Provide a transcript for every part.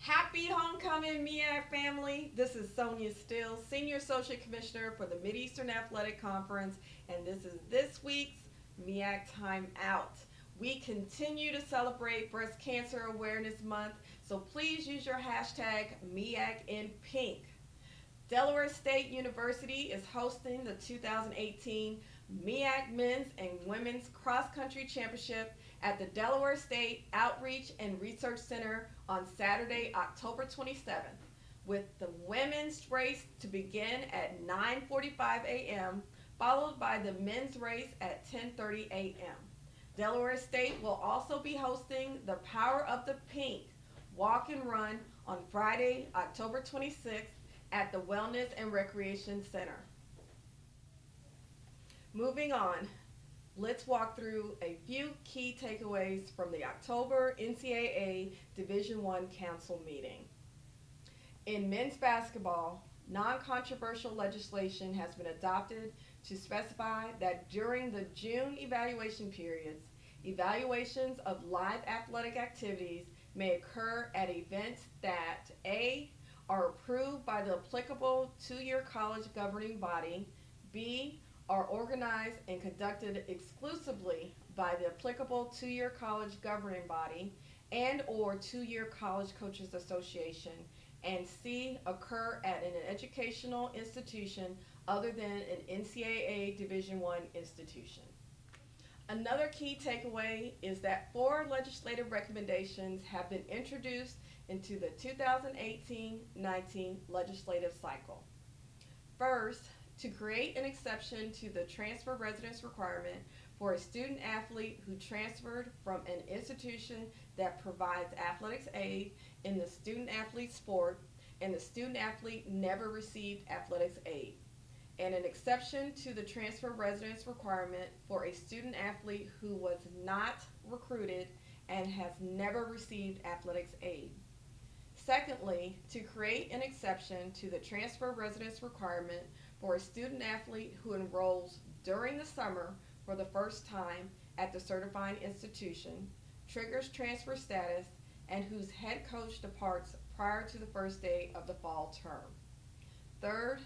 Happy homecoming, MEAC family. This is Sonia Still, Senior Associate Commissioner for the Mideastern Athletic Conference, and this is this week's MEAC Timeout. We continue to celebrate Breast Cancer Awareness Month, so please use your hashtag MEACInPink. Delaware State University is hosting the 2018 MEAC Men's and Women's Cross Country Championship at the Delaware State Outreach and Research Center on Saturday, October 27th, with the women's race to begin at 9:45 a.m., followed by the men's race at 10:30 a.m. Delaware State will also be hosting the Power of the Pink Walk and Run on Friday, October 26th at the Wellness and Recreation Center. Moving on, let's walk through a few key takeaways from the October NCAA Division I Council meeting. In men's basketball, non-controversial legislation has been adopted to specify that during the June evaluation periods, evaluations of live athletic activities may occur at events that A, are approved by the applicable two-year college governing body, B, are organized and conducted exclusively by the applicable two-year college governing body and or two-year college coaches association, and C, occur at an educational institution other than an NCAA Division I institution. Another key takeaway is that 4 legislative recommendations have been introduced into the 2018-19 legislative cycle. First, to create an exception to the transfer residence requirement for a student athlete who transferred from an institution that provides athletics aid in the student athlete sport and the student athlete never received athletics aid, and an exception to the transfer residence requirement for a student athlete who was not recruited and has never received athletics aid. Secondly, to create an exception to the transfer residence requirement for a student athlete who enrolls during the summer for the first time at the certifying institution, triggers transfer status, and whose head coach departs prior to the first day of the fall term. Third,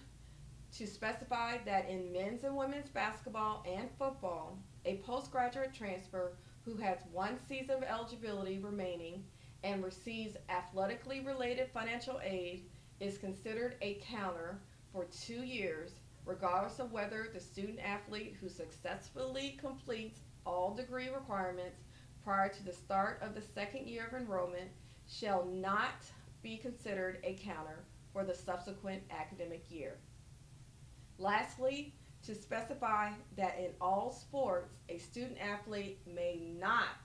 to specify that in men's and women's basketball and football, a postgraduate transfer who has 1 season of eligibility remaining and receives athletically related financial aid is considered a counter for 2 years, regardless of whether the student athlete who successfully completes all degree requirements prior to the start of the second year of enrollment shall not be considered a counter for the subsequent academic year. Lastly, to specify that in all sports, a student athlete may not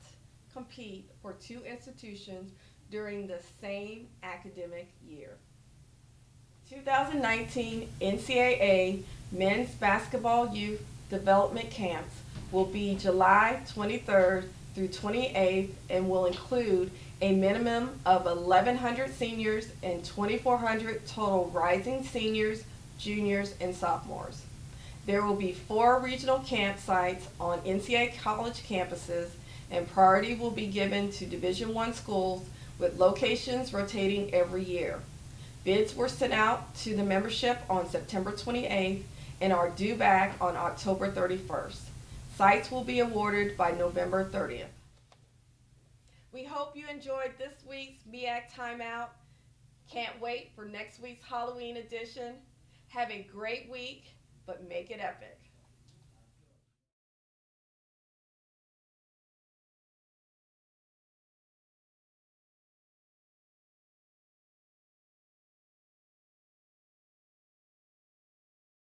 compete for 2 institutions during the same academic year. 2019 NCAA Men's Basketball Youth Development Camps will be July 23rd through 28th and will include a minimum of 1,100 seniors and 2,400 total rising seniors, juniors, and sophomores. There will be 4 regional campsites on NCAA college campuses, and priority will be given to Division I schools with locations rotating every year. Bids were sent out to the membership on September 28th and are due back on October 31st. Sites will be awarded by November 30th. We hope you enjoyed this week's MEAC Timeout. Can't wait for next week's Halloween edition. Have a great week, but make it epic.